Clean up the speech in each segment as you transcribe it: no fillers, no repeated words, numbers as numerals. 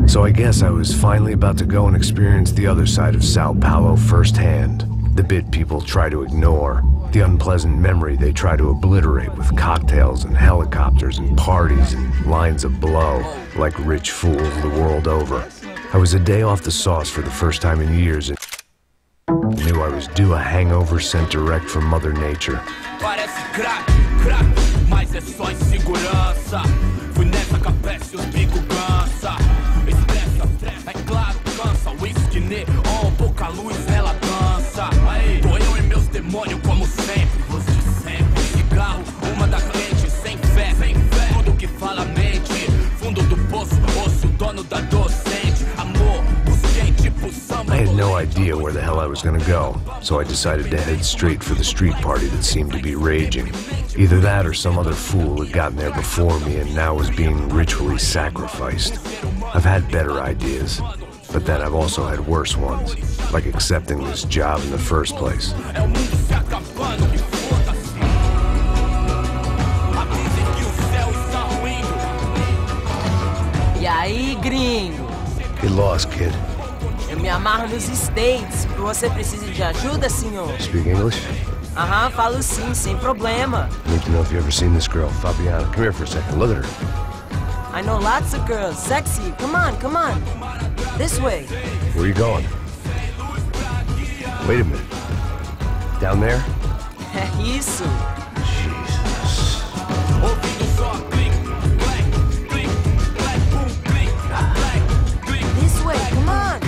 So I guess I was finally about to go and experience the other side of Sao Paulo firsthand. The bit people try to ignore. The unpleasant memory they try to obliterate with cocktails and helicopters and parties and lines of blow, like rich fools the world over. I was a day off the sauce for the first time in years and knew I was due a hangover sent direct from Mother Nature. Parece crack, crack, mas é só insegurança. Fui nessa capeste, os bico cansa. Estressa, é claro, cansa. Whisky, neon, pouca luz, ela dança. Aí, tô eu e meus demônios como sempre. Os de sempre, cigarro, uma da cliente sem fé. Tudo que fala mente, fundo do poço, osso, dono da docente. Amor, busquei tipo samba. I had no idea where the hell I was gonna go, so I decided to head straight for the street party that seemed to be raging. Either that or some other fool had gotten there before me and now was being ritually sacrificed. I've had better ideas, but then I've also had worse ones, like accepting this job in the first place. E aí, gringo? Get lost, kid. Eu me amarro nos States. Você precisa de ajuda, senhor? Speak English? Aham, falo sim, sem problema. Need to know if you've ever seen this girl, Fabiana. Come here for a second. Look at her. I know lots of girls. Sexy. Come on, come on. This way. Where are you going? Wait a minute. Down there? É isso. Jesus. This way, come on.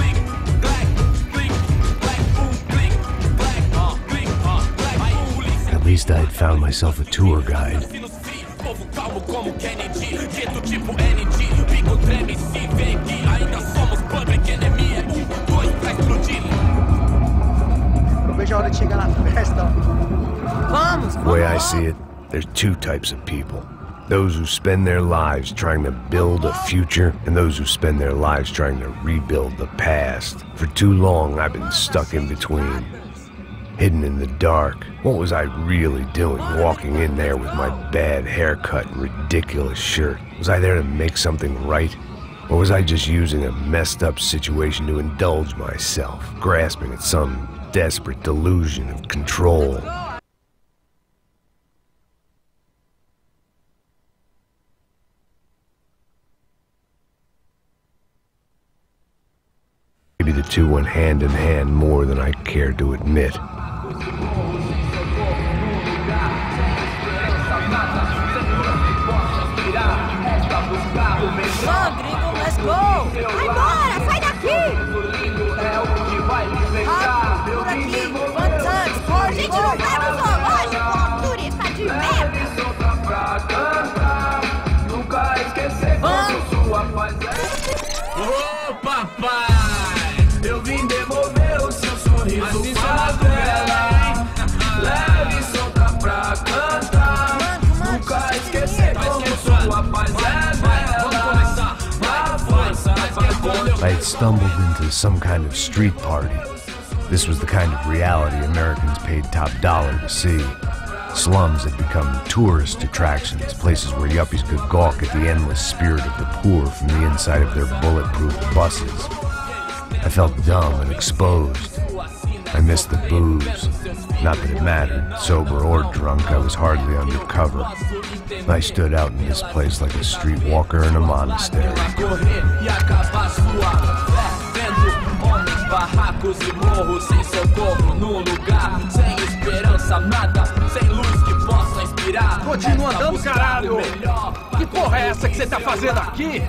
At least I had found myself a tour guide. Vamos, The way I vamos. see it, there's two types of people. Those who spend their lives trying to build a future, and those who spend their lives trying to rebuild the past. For too long, I've been stuck in between. Hidden in the dark. What was I really doing walking in there with my bad haircut and ridiculous shirt? Was I there to make something right? Or was I just using a messed up situation to indulge myself, grasping at some desperate delusion of control? Maybe the two went hand in hand more than I cared to admit. Come on, gringo, let's go. Vai embora, sai daqui! Rápido, por aqui. One time, forte, A gente não vai pro zoológico, turista de merda! Ô papai, eu vim devolver o seu sorriso favela. Leve e solta pra cantar. Nunca esquecer como sua paz é bela. Na força, I had stumbled into some kind of street party. This was the kind of reality Americans paid top dollar to see. Slums had become tourist attractions, places where yuppies could gawk at the endless spirit of the poor from the inside of their bulletproof buses. I felt dumb and exposed. I missed the booze. Not that it mattered, sober or drunk, I was hardly undercover. I stood out in this place like a streetwalker in a monastery. barracos e morros sem socorro no lugar, sem esperança, nada, sem luz que possa inspirar. Continua andando, caralho! Que porra é essa que você tá fazendo aqui?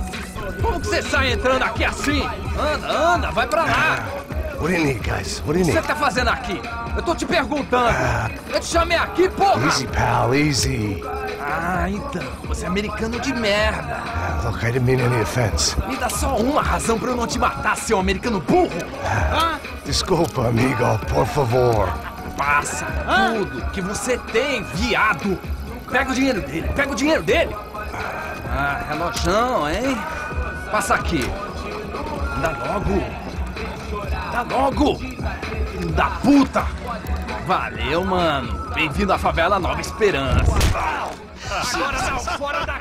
Como que você sai entrando aqui assim? Anda, anda, vai pra lá! What do you need, guys? What do you O que need? você tá fazendo aqui? Eu tô te perguntando! Eu te chamei aqui, porra! Easy, pal, easy. Ah, então, você é americano de merda! Look, I didn't mean any offense. Me dá só uma razão pra eu não te matar, seu americano burro! Hã? Desculpa, amigo, por favor. Passa tudo que você tem, viado! Pega o dinheiro dele, pega o dinheiro dele! Ah, relojão, hein? Passa aqui! Dá logo! Dá logo! Filho da puta! Valeu, mano. Bem-vindo à favela Nova Esperança.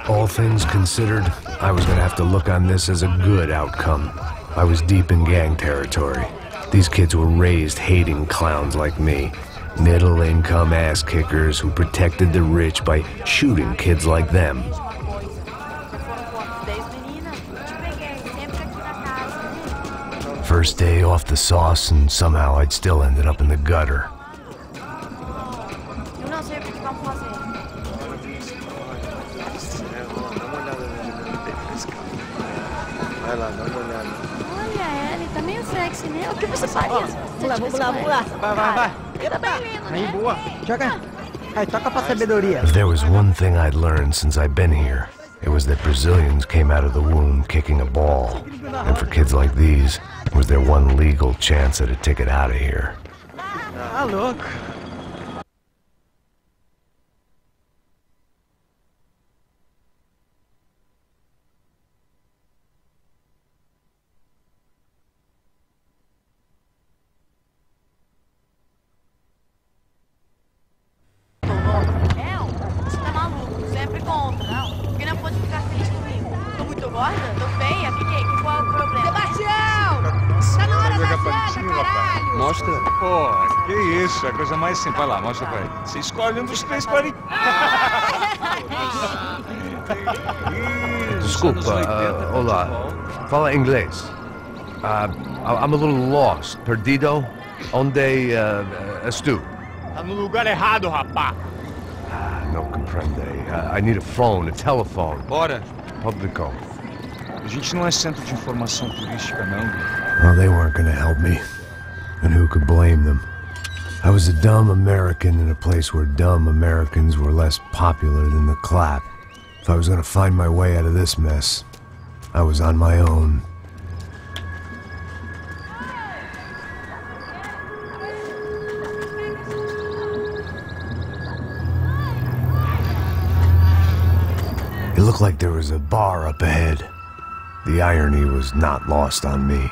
All things considered, I was gonna have to look on this as a good outcome. I was deep in gang territory. These kids were raised hating clowns like me. Middle-income ass-kickers who protected the rich by shooting kids like them. First day off the sauce, and somehow I'd still ended up in the gutter. Olha, ele tá meio sexy, né? O que você faria? Vamos lá. Vai. Tá bem lindo, né? Aí, boa. Joga. Aí, toca pra sabedoria. If there was one thing I'd learned since I'd been here, it was that Brazilians came out of the womb kicking a ball. And for kids like these, it was their one legal chance at a ticket out of here. Ah, louco. Você tá maluco, sempre contra. Não, porque não pode ficar feliz comigo. Tô muito gorda? Tô feia? Qual é o problema? Sebastião! Tá na hora da janta, caralho! Mostra. Pô, que isso, é a coisa mais simples. Vai lá, mostra pra ele. Você escolhe um dos três para... Desculpa, olá. Fala inglês. I'm a little lost. Perdido? Onde estou? Tá no lugar errado, rapá. Não compreende. I need a phone, a telephone. Bora. Publico. A gente não é centro de informação turística, não. Well, they weren't gonna help me. And who could blame them? I was a dumb American in a place where dumb Americans were less popular than the clap. If I was gonna find my way out of this mess, I was on my own. It looked like there was a bar up ahead. The irony was not lost on me.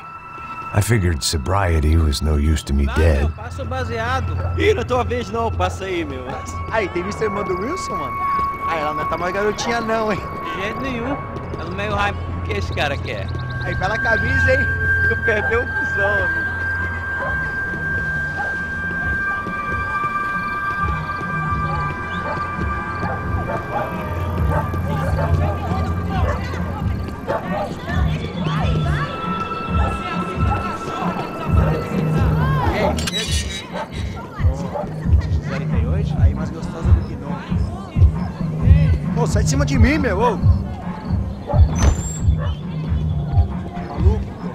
I figured sobriety was no use to me dead. Meu, passa o baseado. Ih, não é tua vez não, passa aí, meu. Aí, tem visto a irmã do Wilson, mano? Ah, ela não tá mais garotinha não, hein? De jeito nenhum. É no meio hype que esse cara quer. Aí, bela camisa, hein? Tu perdeu o cuzão, amigo. Aí, mais gostosa do que não. Ô, sai de cima de mim, meu! Ô. Maluco, pô.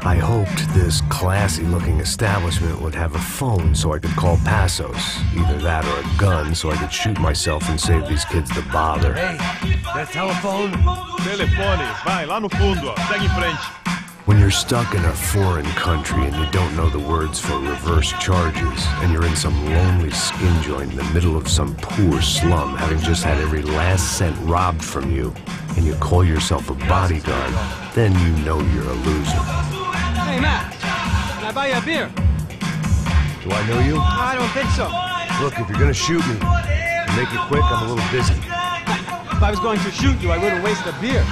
I hoped this classy-looking establishment would have a phone so I could call Passos. Either that or a gun so I could shoot myself and save these kids the bother. Hey, that telephone? Telefone, vai, lá no fundo, ó. Segue em frente. When you're stuck in a foreign country and you don't know the words for reverse charges, and you're in some lonely skin joint in the middle of some poor slum, having just had every last cent robbed from you, and you call yourself a bodyguard, then you know you're a loser. Hey, Matt. Can I buy you a beer? Do I know you? I don't think so. Look, if you're gonna shoot me, make it quick, I'm a little busy. If I was going to shoot you, I wouldn't waste a beer.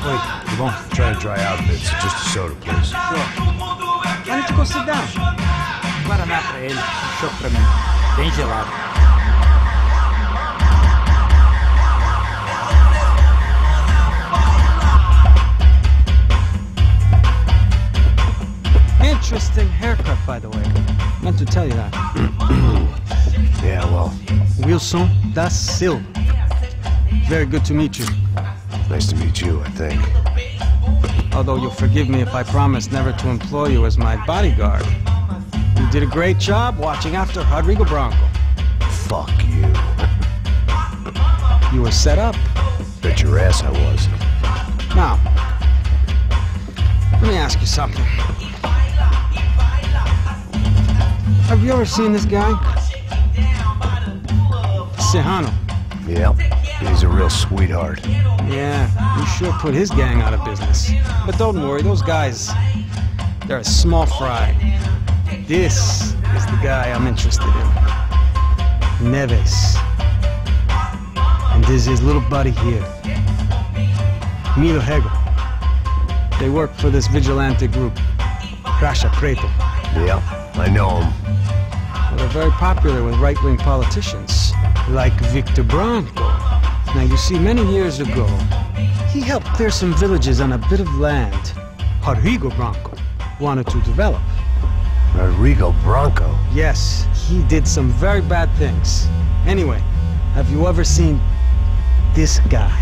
Wait, come on. Trying to dry out a bit, so just a soda, please. Sure. Why don't you go sit down? Guaraná pra ele, choque pra mim. Bem gelado. Interesting haircut, by the way. Meant to tell you that. Yeah, well, Wilson da Silva. Very good to meet you. nice to meet you, I think. Although you'll forgive me if I promise never to employ you as my bodyguard. You did a great job watching after Rodrigo Bronco. Fuck you. You were set up. Bet your ass I was. Now, let me ask you something. Have you ever seen this guy? Sejano. Yeah, he's a real sweetheart. Yeah, he sure put his gang out of business. But don't worry, those guys, they're a small fry. This is the guy I'm interested in. Neves. And there's his little buddy here, Milo Hegel. They work for this vigilante group, Crasha Preto. Yeah, I know him. Well, they're very popular with right-wing politicians, like Victor Branco. Now, you see, many years ago, he helped clear some villages on a bit of land Rodrigo Branco wanted to develop. Rodrigo Branco? Yes, he did some very bad things. Anyway, have you ever seen this guy?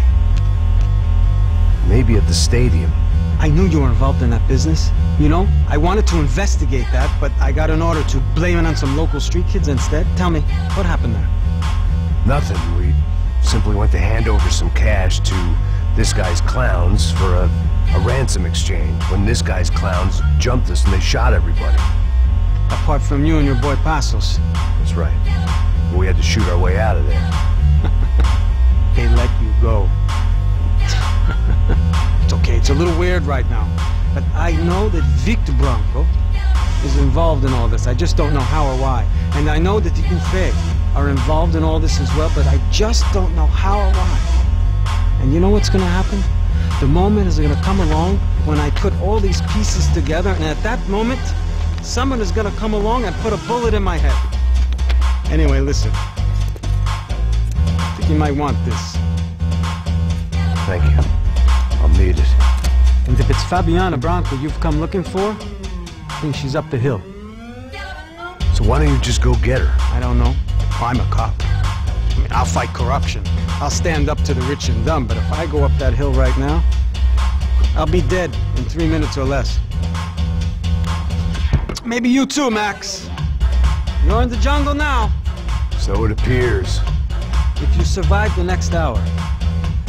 Maybe at the stadium. I knew you were involved in that business. You know, I wanted to investigate that, but I got an order to blame it on some local street kids instead. Tell me, what happened there? Nothing. We simply went to hand over some cash to this guy's clowns for a ransom exchange when this guy's clowns jumped us and they shot everybody. Apart from you and your boy Passos. That's right. We had to shoot our way out of there. They let you go. It's okay, it's a little weird right now. But I know that Victor Branco is involved in all this. I just don't know how or why. And I know that the UFE are involved in all this as well, but I just don't know how or why. And you know what's gonna happen? The moment is gonna come along when I put all these pieces together, and at that moment, someone is gonna come along and put a bullet in my head. Anyway, listen. I think you might want this. Thank you. I'll need it. And if it's Fabiana Branco you've come looking for, I think she's up the hill. So why don't you just go get her? I don't know. I'm a cop. I mean, I'll fight corruption. I'll stand up to the rich and dumb, but if I go up that hill right now, I'll be dead in 3 minutes or less. Maybe you too, Max. You're in the jungle now. So it appears. If you survive the next hour,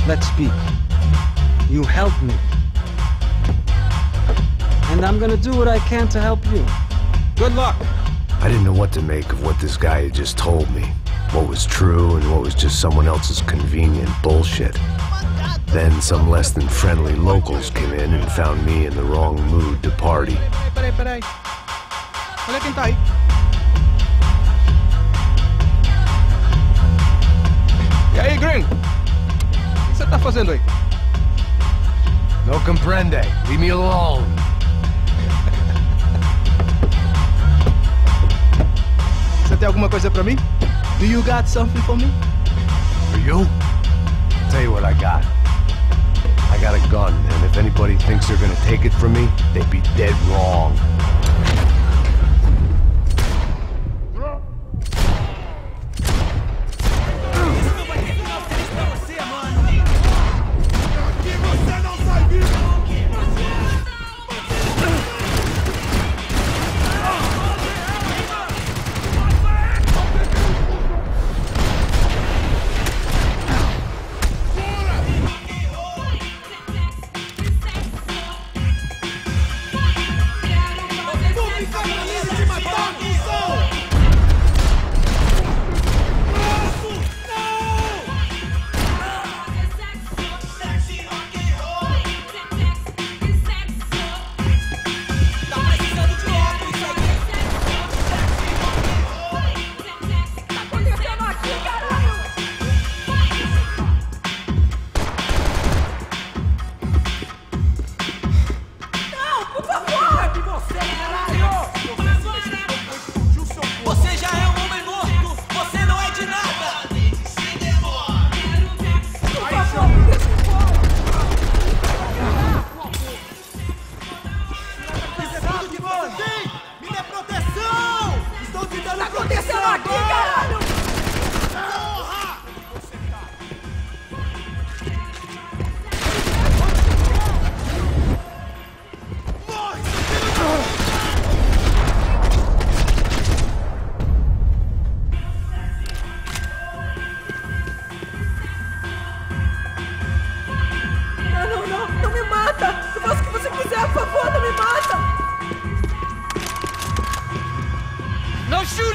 let's speak. You help me. And I'm gonna do what I can to help you. Good luck. I didn't know what to make of what this guy had just told me. What was true and what was just someone else's convenient bullshit. Then some less than friendly locals came in and found me in the wrong mood to party. Peraí. Olha quem tá aí. E aí, gringo? O que você tá fazendo aí? No comprende. Leave me alone. Você tem alguma coisa pra mim? Do you got something for me? For you? I'll tell you what I got. I got a gun, and if anybody thinks they're gonna take it from me, they'd be dead wrong.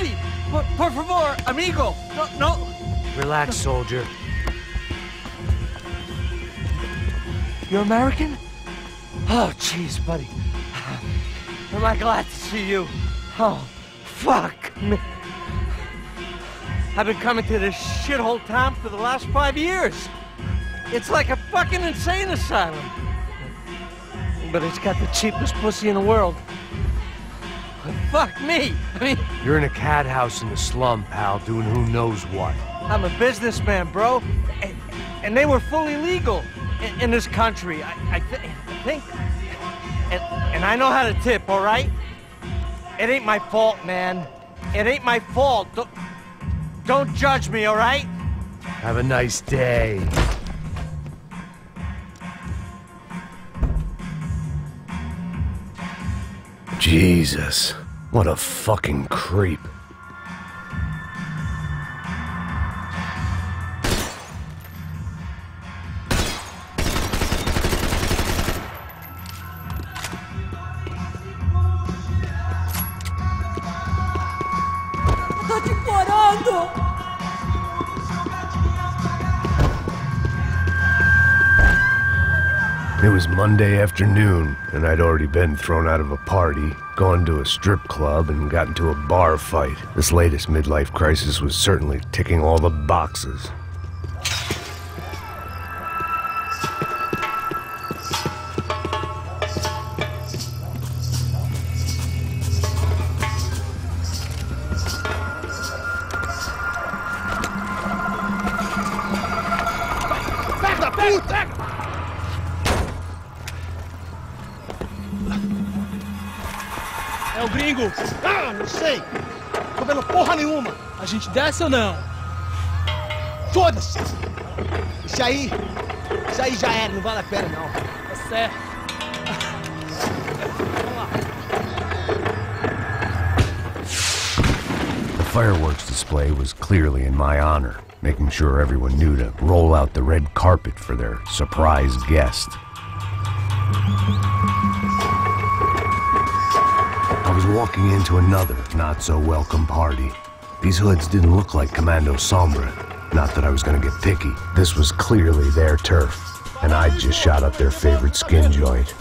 Easy! Por favor, amigo! No! Relax, soldier. You're American? Oh, jeez, buddy. Am I glad to see you? Oh, fuck me. I've been coming to this shithole town for the last 5 years. It's like a fucking insane asylum. But it's got the cheapest pussy in the world. Fuck me! I mean... You're in a cat house in the slum, pal, doing who knows what. I'm a businessman, bro. And they were fully legal in this country, I think. And I know how to tip, all right? It ain't my fault, man. It ain't my fault. Don't judge me, all right? Have a nice day. Jesus, what a fucking creep. Tô te implorando! It was Monday afternoon, and I'd already been thrown out of a party, gone to a strip club, and got into a bar fight. This latest midlife crisis was certainly ticking all the boxes. É o gringo. Ah, não sei. Tô vendo porra nenhuma. A gente desce ou não? Foda-se. Isso aí já era, não vale a pena não. Tá certo. Vamos lá. The fireworks display was clearly in my honor, making sure everyone knew to roll out the red carpet for their surprise guest. I was walking into another not-so-welcome party. These hoods didn't look like Commando Sombra. Not that I was gonna get picky. This was clearly their turf, and I'd just shot up their favorite skin joint.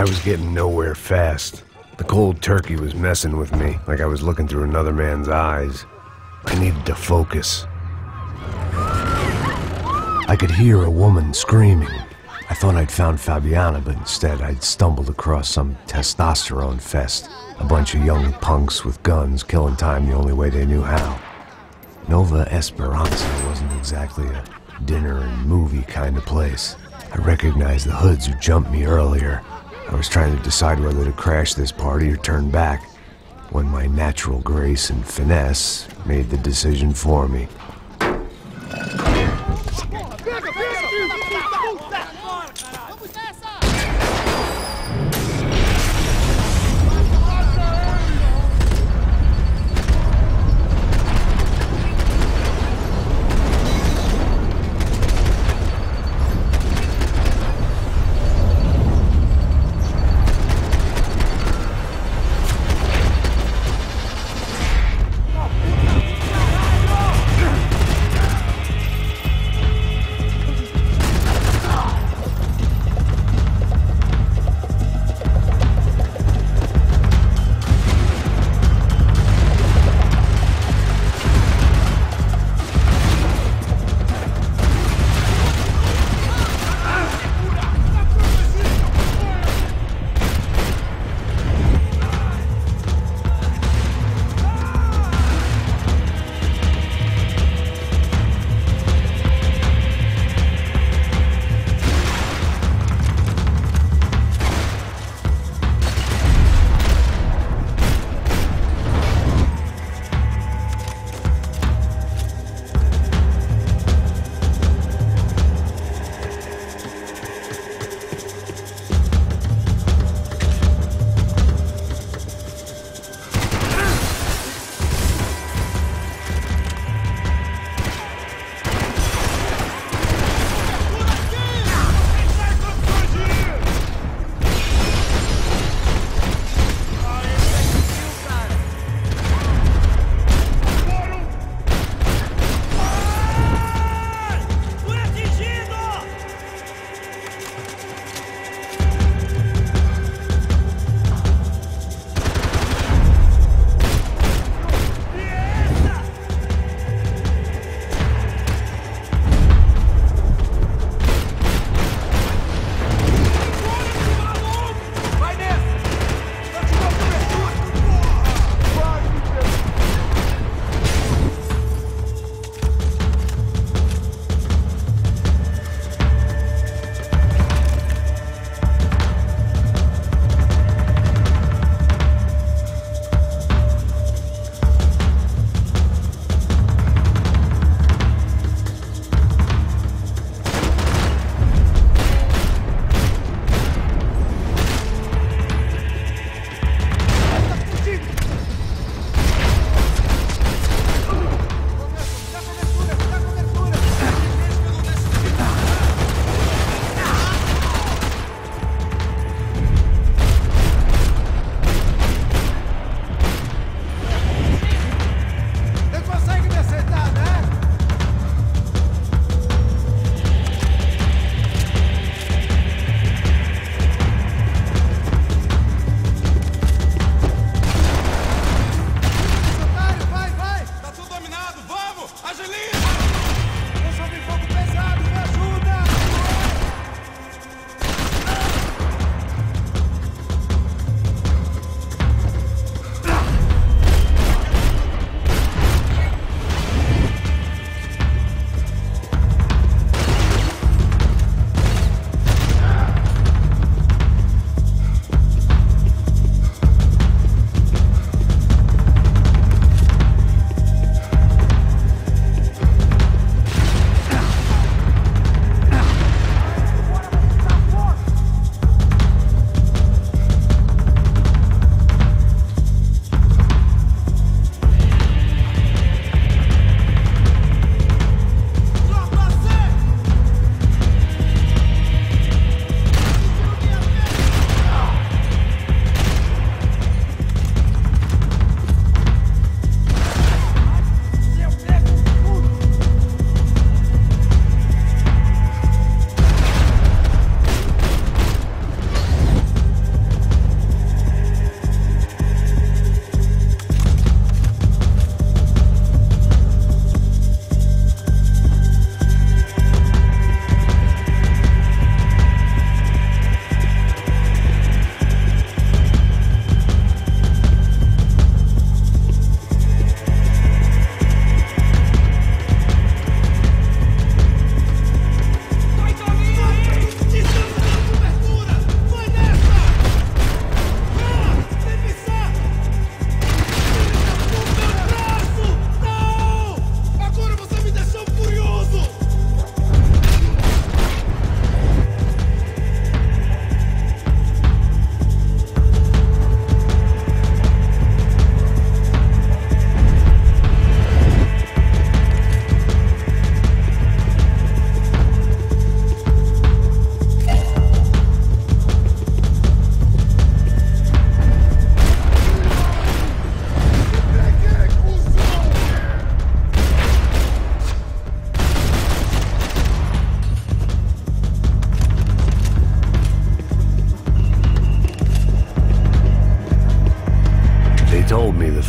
I was getting nowhere fast. The cold turkey was messing with me, like I was looking through another man's eyes. I needed to focus. I could hear a woman screaming. I thought I'd found Fabiana, but instead I'd stumbled across some testosterone fest. A bunch of young punks with guns killing time the only way they knew how. Nova Esperanza wasn't exactly a dinner and movie kind of place. I recognized the hoods who jumped me earlier. I was trying to decide whether to crash this party or turn back, when my natural grace and finesse made the decision for me.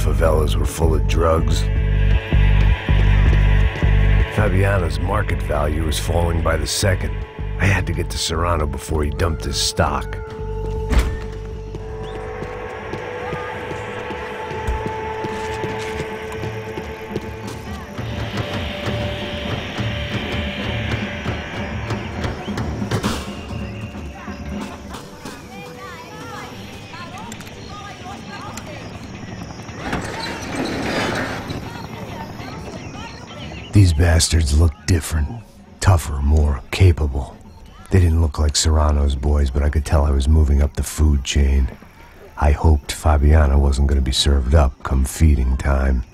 favelas were full of drugs. Fabiano's market value was falling by the second. I had to get to Serrano before he dumped his stock. These bastards looked different, tougher, more capable. They didn't look like Serrano's boys, but I could tell I was moving up the food chain. I hoped Fabiano wasn't going to be served up come feeding time.